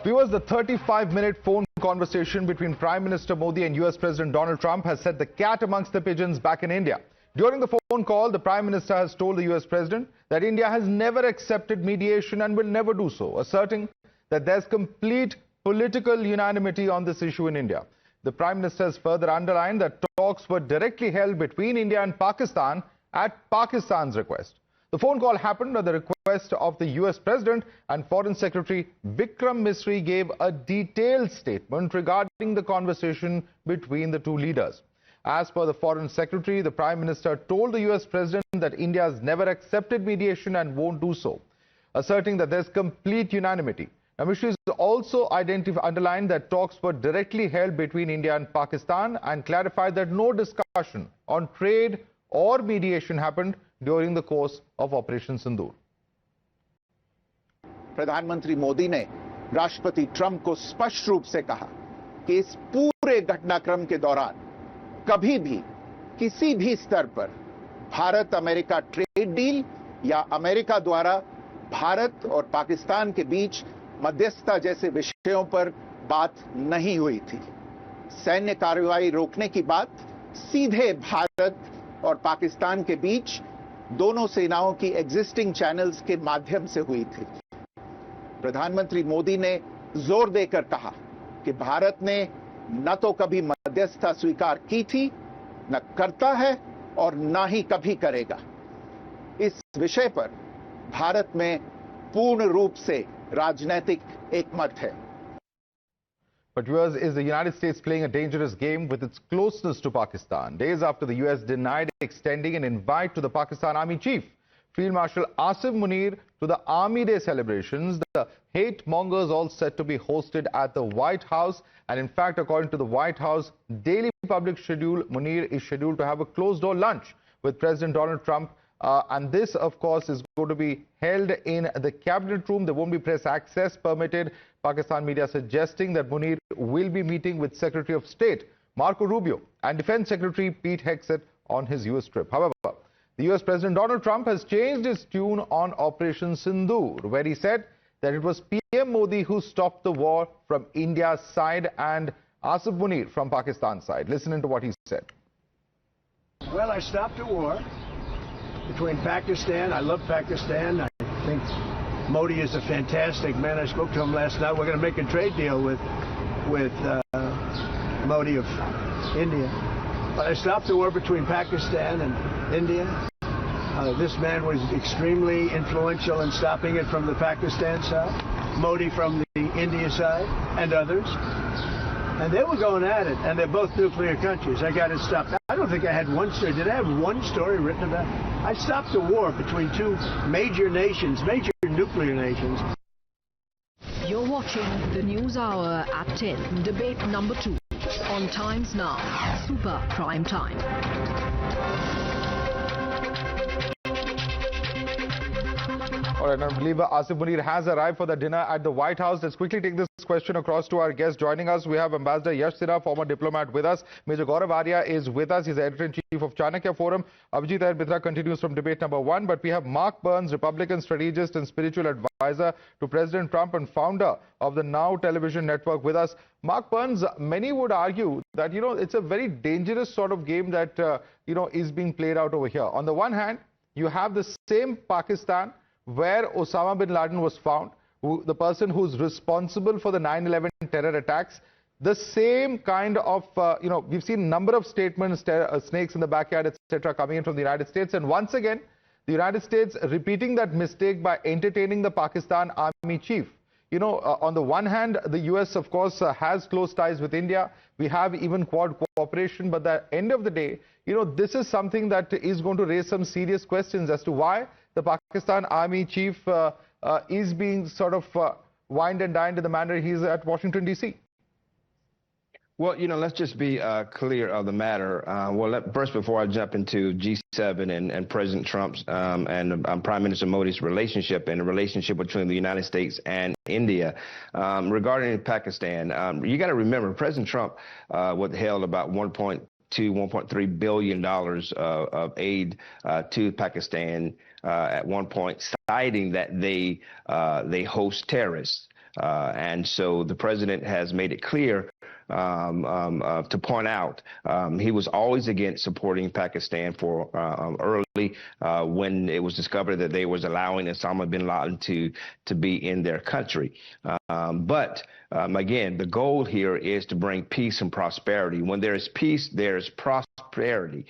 Viewers, the 35-minute phone conversation between Prime Minister Modi and US President Donald Trump has set the cat amongst the pigeons back in India. During the phone call, the Prime Minister has told the US President that India has never accepted mediation and will never do so, asserting that there's complete political unanimity on this issue in India. The Prime Minister has further underlined that talks were directly held between India and Pakistan at Pakistan's request. The phone call happened at the request of the US President, and Foreign Secretary Vikram Misri gave a detailed statement regarding the conversation between the two leaders. As per the Foreign Secretary, the Prime Minister told the US President that India has never accepted mediation and won't do so, asserting that there's complete unanimity. Now, Misri has also underlined that talks were directly held between India and Pakistan and clarified that no discussion on trade or mediation happened during the course of Operation Sindoor. प्रधानमंत्री मोदी ने राष्ट्रपति Trump को स्पष्ट रूप से कहा कि इस पूरे घटनाक्रम के दौरान कभी भी किसी भी स्तर पर भारत अमेरिका ट्रेड डील या अमेरिका द्वारा भारत और पाकिस्तान के बीच मध्यस्थता जैसे विषयों पर बात नहीं हुई थी। सैन्य कार्रवाई रोकने की बात सीधे भारत और पाकिस्तान के बीच दोनों सेनाओं की एग्जिस्टिंग चैनल्स के माध्यम से हुई थी। प्रधानमंत्री मोदी ने जोर देकर कहा कि भारत ने न तो कभी मध्यस्थता स्वीकार की थी, न करता है और न ही कभी करेगा। इस विषय पर भारत में पूर्ण रूप से राजनीतिक एकमत है। But viewers, is the United States playing a dangerous game with its closeness to Pakistan? Days after the US denied extending an invite to the Pakistan Army Chief, Field Marshal Asim Munir, to the Army Day celebrations, the hate mongers all set to be hosted at the White House. And in fact, according to the White House daily public schedule, Munir is scheduled to have a closed-door lunch with President Donald Trump. And this, of course, is going to be held in the cabinet room. There won't be press access permitted. Pakistan media suggesting that Munir will be meeting with Secretary of State Marco Rubio and Defense Secretary Pete Hegseth on his US trip. However, the US President Donald Trump has changed his tune on Operation Sindoor, where he said that it was PM Modi who stopped the war from India's side and Asim Munir from Pakistan's side. Listen into what he said. Well, I stopped the war between Pakistan. I love Pakistan. I think Modi is a fantastic man. I spoke to him last night. We're going to make a trade deal with Modi of India. But I stopped the war between Pakistan and India. This man was extremely influential in stopping it from the Pakistan side, Modi from the India side, and others. And they were going at it, and they're both nuclear countries. I got it stopped. I don't think I had one story. Did I have one story written about it? I stopped the war between two major nations, major nuclear nations. You're watching the News Hour at 10, debate number 2, on Times Now, Super Prime Time. All right, now I believe Asim Munir has arrived for the dinner at the White House. Let's quickly take this question across to our guest. Joining us, we have Ambassador Yash Sinha, former diplomat, with us. Major Gaurav Arya is with us. He's the editor-in-chief of Chanakya Forum. Abhijit Ayar Mitra continues from debate number 1. But we have Mark Burns, Republican strategist and spiritual advisor to President Trump and founder of the Now television network, with us. Mark Burns, many would argue that, it's a very dangerous sort of game that, is being played out over here. On the one hand, you have the same Pakistan where Osama bin Laden was found, the person who's responsible for the 9/11 terror attacks. The same kind of, we've seen a number of statements, snakes in the backyard, etc., coming in from the United States. And once again, the United States repeating that mistake by entertaining the Pakistan Army Chief. On the one hand, the US, of course, has close ties with India. We have even Quad cooperation. But at the end of the day, this is something that is going to raise some serious questions as to why the Pakistan Army Chief is being sort of wined and dined in the manner he's at Washington, D.C. Well, let's just be clear of the matter. First, before I jump into G7 and President Trump's and Prime Minister Modi's relationship and the relationship between the United States and India, regarding Pakistan, you got to remember President Trump withheld about $1.3 billion of aid to Pakistan at one point, citing that they host terrorists. And so the president has made it clear to point out he was always against supporting Pakistan for early when it was discovered that they was allowing Osama bin Laden to be in their country. But again, the goal here is to bring peace and prosperity. When there is peace, there is prosperity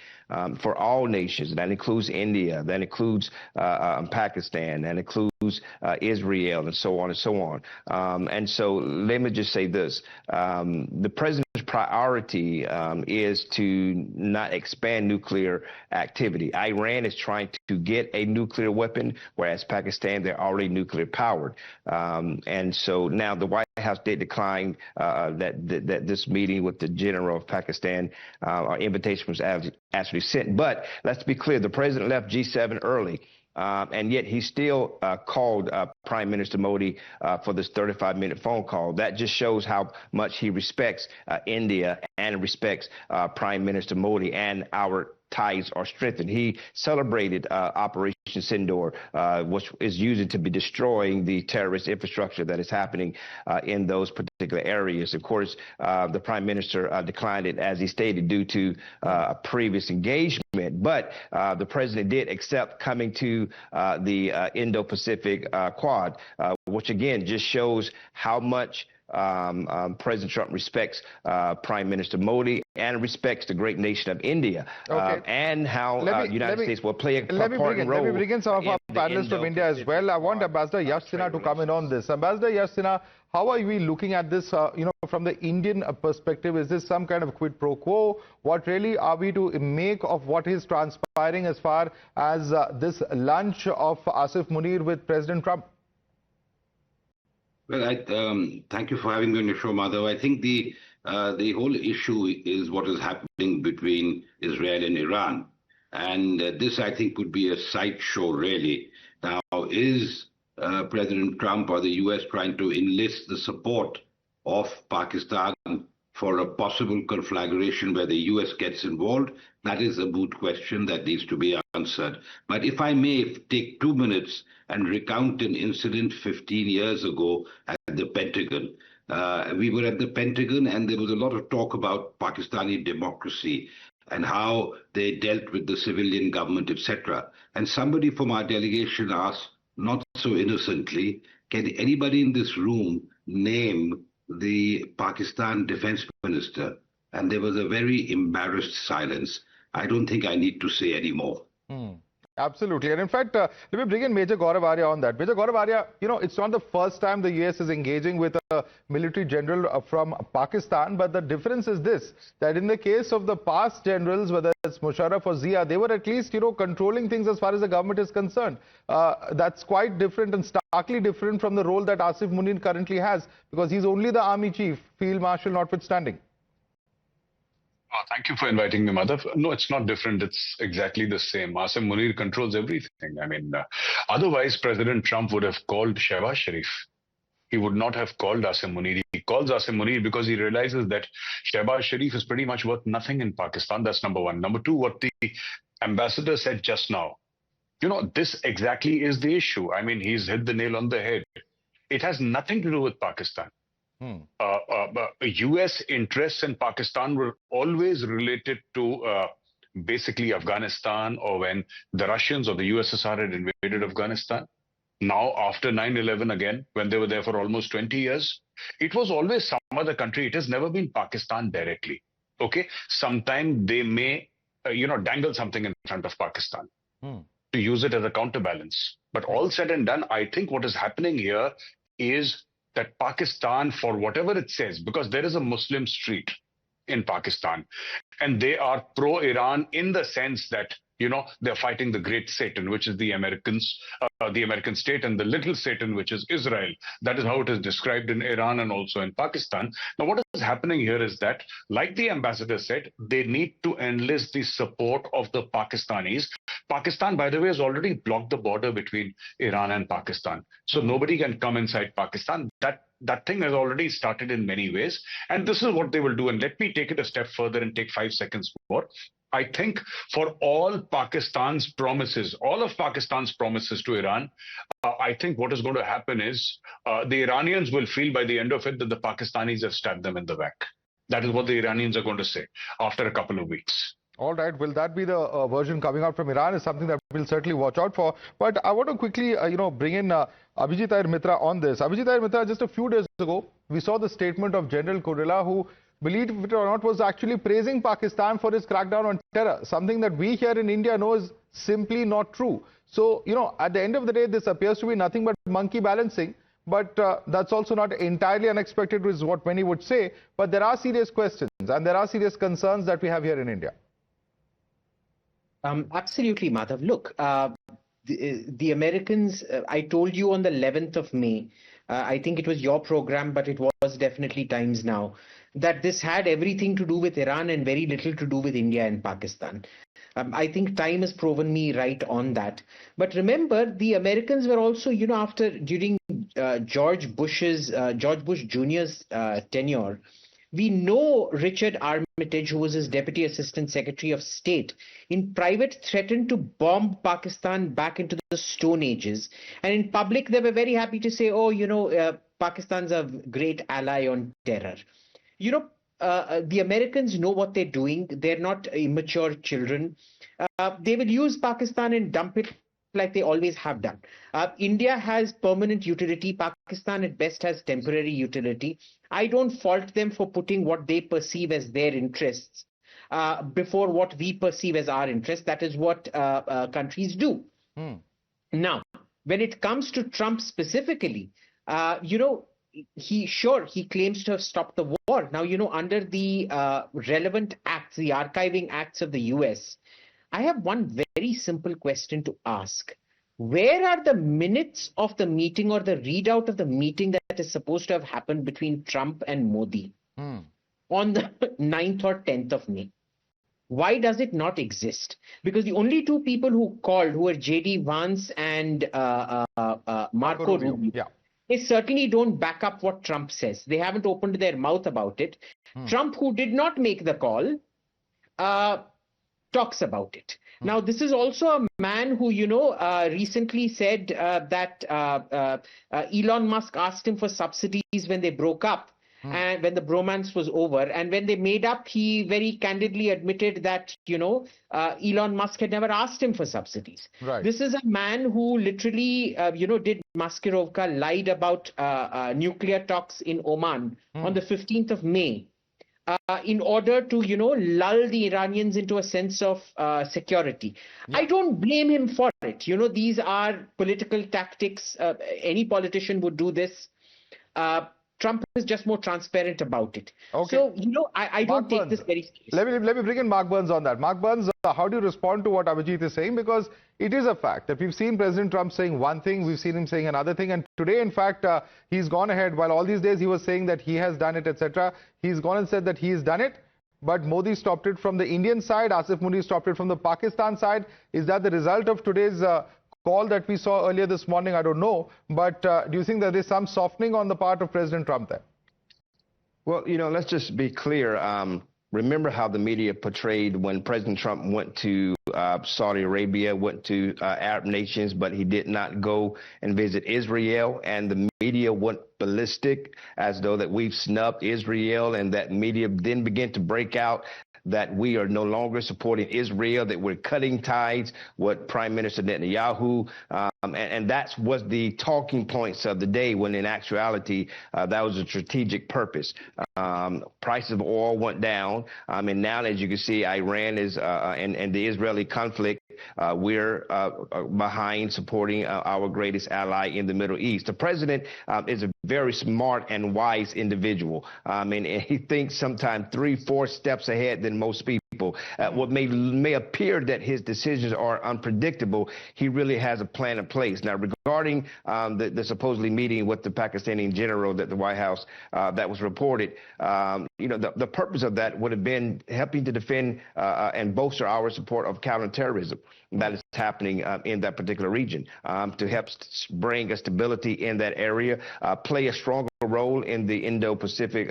for all nations. That includes India, that includes Pakistan, that includes Israel, and so on and so on. And so let me just say this. The president's priority is to not expand nuclear activity. Iran is trying to get a nuclear weapon, whereas Pakistan, they're already nuclear powered. And so now the White House did decline that this meeting with the general of Pakistan, our invitation was actually sent. But let's be clear, the president left G7 early. And yet he still called Prime Minister Modi for this 35-minute phone call. That just shows how much he respects India and respects Prime Minister Modi, and our ties are strengthened. He celebrated Operation Sindoor, which is used to be destroying the terrorist infrastructure that is happening in those particular areas. Of course, the Prime Minister declined it, as he stated, due to a previous engagement. But the president did accept coming to the Indo-Pacific Quad, which again just shows how much President Trump respects Prime Minister Modi and respects the great nation of India, and how the United States will play a part in role. Let me bring in some of our panelists from India as well. I want Ambassador Yash Sinha to come in on this. Ambassador Yash Sinha, how are we looking at this, from the Indian perspective? Is this some kind of quid pro quo? What really are we to make of what is transpiring as far as this lunch of Asif Munir with President Trump? Well, thank you for having me on your show, Madhav. I think the whole issue is what is happening between Israel and Iran. And this, I think, could be a sideshow, really. Now, is President Trump or the U.S. trying to enlist the support of Pakistan for a possible conflagration where the U.S. gets involved? That is a moot question that needs to be answered. But if I may take 2 minutes and recount an incident 15 years ago at the Pentagon. We were at the Pentagon and there was a lot of talk about Pakistani democracy and how they dealt with the civilian government, etc. And somebody from our delegation asked, not so innocently, can anybody in this room name the Pakistan defense minister? And there was a very embarrassed silence. I don't think I need to say any more. Absolutely. And in fact, let me bring in Major Gaurav Arya on that. Major Gaurav Arya, it's not the first time the US is engaging with a military general from Pakistan, but the difference is this, that in the case of the past generals, whether it's Musharraf or Zia, they were at least, controlling things as far as the government is concerned. That's quite different and starkly different from the role that Asif Munir currently has, because he's only the army chief, field marshal notwithstanding. Thank you for inviting me, Madhav. No, it's not different. It's exactly the same. Asim Munir controls everything. I mean, otherwise, President Trump would have called Shehbaz Sharif. He would not have called Asim Munir. He calls Asim Munir because he realizes that Shehbaz Sharif is pretty much worth nothing in Pakistan. That's number one. Number two, what the ambassador said just now. This exactly is the issue. I mean, he's hit the nail on the head. It has nothing to do with Pakistan. U.S. interests in Pakistan were always related to basically Afghanistan, or when the Russians or the USSR had invaded Afghanistan. Now, after 9/11 again, when they were there for almost 20 years, it was always some other country. It has never been Pakistan directly. Okay, sometime they may, dangle something in front of Pakistan to use it as a counterbalance. But all said and done, I think what is happening here is that Pakistan, for whatever it says, because there is a Muslim street in Pakistan, and they are pro-Iran in the sense that, they're fighting the great Satan, which is the American state, and the little Satan, which is Israel. That is how it is described in Iran and also in Pakistan. Now, what is happening here is that, like the ambassador said, they need to enlist the support of the Pakistanis. Pakistan, by the way, has already blocked the border between Iran and Pakistan. So nobody can come inside Pakistan. That thing has already started in many ways. And this is what they will do. And let me take it a step further and take 5 seconds more. I think for all of Pakistan's promises to Iran, I think what is going to happen is the Iranians will feel by the end of it that the Pakistanis have stabbed them in the back. That is what the Iranians are going to say after a couple of weeks. All right. Will that be the version coming out from Iran is something that we'll certainly watch out for. But I want to quickly, bring in Abhijit Iyer Mitra on this. Abhijit Iyer Mitra, just a few days ago, we saw the statement of General Kurila, who, believe it or not, was actually praising Pakistan for its crackdown on terror, something that we here in India know is simply not true. So, at the end of the day, this appears to be nothing but monkey balancing. But that's also not entirely unexpected, is what many would say. But there are serious questions and there are serious concerns that we have here in India. Absolutely, Madhav. Look, the Americans, I told you on the 11th of May, I think it was your program, but it was definitely Times Now, that this had everything to do with Iran and very little to do with India and Pakistan. I think time has proven me right on that. But remember, the Americans were also, during George Bush Jr.'s tenure, we know Richard Armitage, who was his Deputy Assistant Secretary of State, in private threatened to bomb Pakistan back into the Stone Ages. And in public, they were very happy to say, Pakistan's a great ally on terror. The Americans know what they're doing. They're not immature children. They will use Pakistan and dump it like they always have done. India has permanent utility. Pakistan at best has temporary utility. I don't fault them for putting what they perceive as their interests before what we perceive as our interests. That is what countries do. Now, when it comes to Trump specifically, he claims to have stopped the war. Now, under the relevant acts, the archiving acts of the US, I have one very simple question to ask. Where are the minutes of the meeting or the readout of the meeting that is supposed to have happened between Trump and Modi on the 9th or 10th of May? Why does it not exist? Because the only two people who called, who were J.D. Vance and Marco Rubio, they certainly don't back up what Trump says. They haven't opened their mouth about it. Trump, who did not make the call, talks about it. Now, this is also a man who, recently said that Elon Musk asked him for subsidies when they broke up and when the bromance was over. And when they made up, he very candidly admitted that, Elon Musk had never asked him for subsidies. Right. This is a man who literally, did Maskirovka, lied about nuclear talks in Oman on the 15th of May. In order to, lull the Iranians into a sense of security. I don't blame him for it. These are political tactics. Any politician would do this. Trump is just more transparent about it. Okay. So, I don't take this very seriously. Let me bring in Mark Burns on that. Mark Burns, how do you respond to what Abhijit is saying? Because it is a fact that we've seen President Trump saying one thing, we've seen him saying another thing. And today, in fact, he's gone ahead. While all these days he was saying that he has done it, etc., he's gone and said that he's done it. But Modi stopped it from the Indian side. Asif Munir stopped it from the Pakistan side. Is that the result of today's call that we saw earlier this morning? I don't know. But do you think that there's some softening on the part of President Trump there? Well, let's just be clear. Remember how the media portrayed when President Trump went to Saudi Arabia, went to Arab nations, but he did not go and visit Israel. And the media went ballistic as though that we've snubbed Israel, and that media then began to break out that we are no longer supporting Israel, that we're cutting ties with Prime Minister Netanyahu. And that was the talking points of the day, when in actuality, that was a strategic purpose. Prices of oil went down. And now, as you can see, Iran is and the Israeli conflict, we're behind supporting our greatest ally in the Middle East. The president is a very smart and wise individual. And he thinks sometimes 3-4 steps ahead than most people. What may appear that his decisions are unpredictable, he really has a plan in place. Now, regarding the supposedly meeting with the Pakistani general that the White House that was reported, the purpose of that would have been helping to defend and bolster our support of counterterrorism that is happening in that particular region, to help bring a stability in that area, play a stronger role in the Indo-Pacific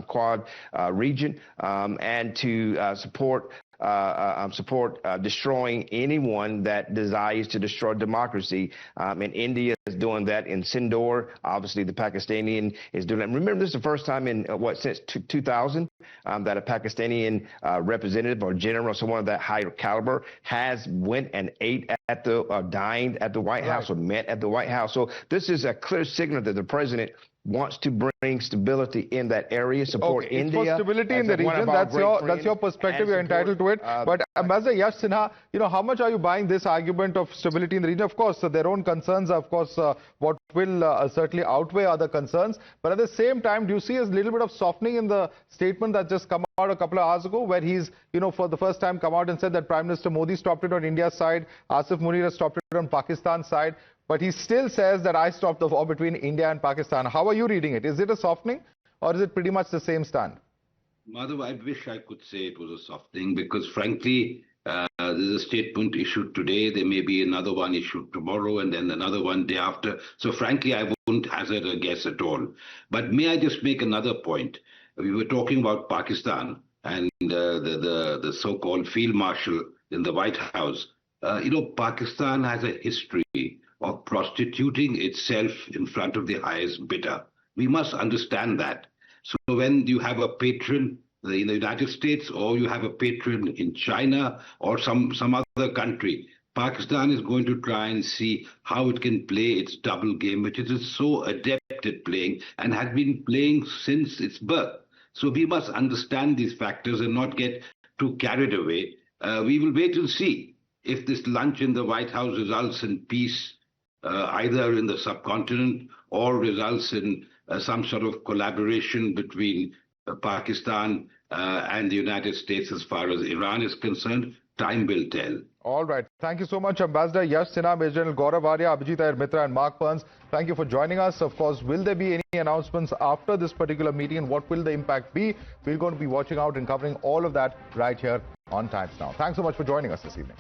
Quad region, and to support support destroying anyone that desires to destroy democracy. And India is doing that in Sindhoor. Obviously, the Pakistani is doing that. Remember, this is the first time in, since 2000 that a Pakistani representative or general, someone of that high caliber, has went and ate at dined at the White House or met at the White House. So this is a clear signal that the president wants to bring stability in that area, support India. For stability in the region, that's your perspective, you're entitled to it. But Ambassador Yash Sinha, how much are you buying this argument of stability in the region? Of course, their own concerns are, of course, what will certainly outweigh other concerns. But at the same time, do you see a little bit of softening in the statement that just come out a couple of hours ago, where he's, for the first time come out and said that Prime Minister Modi stopped it on India's side, Asif Munir has stopped it on Pakistan's side, but he still says that I stopped the war between India and Pakistan. How are you reading it? Is it a softening, or is it pretty much the same stand? Madhav, I wish I could say it was a softening, because frankly, there's a statement issued today, there may be another one issued tomorrow, and then another one day after. So frankly, I wouldn't hazard a guess at all. But may I just make another point? We were talking about Pakistan and the so-called field marshal in the White House. Pakistan has a history of prostituting itself in front of the highest bidder. We must understand that. So when you have a patron in the United States, or you have a patron in China or some other country, Pakistan is going to try and see how it can play its double game, which it is so adept at playing and has been playing since its birth. So we must understand these factors and not get too carried away. We will wait and see if this lunch in the White House results in peace, either in the subcontinent, or results in some sort of collaboration between Pakistan and the United States as far as Iran is concerned. Time will tell. All right. Thank you so much, Ambassador Yash Sinha, Major General Gaurav Arya, Abhijit Iyer Mitra and Mark Burns. Thank you for joining us. Of course, will there be any announcements after this particular meeting, and what will the impact be? We're going to be watching out and covering all of that right here on Times Now. Thanks so much for joining us this evening.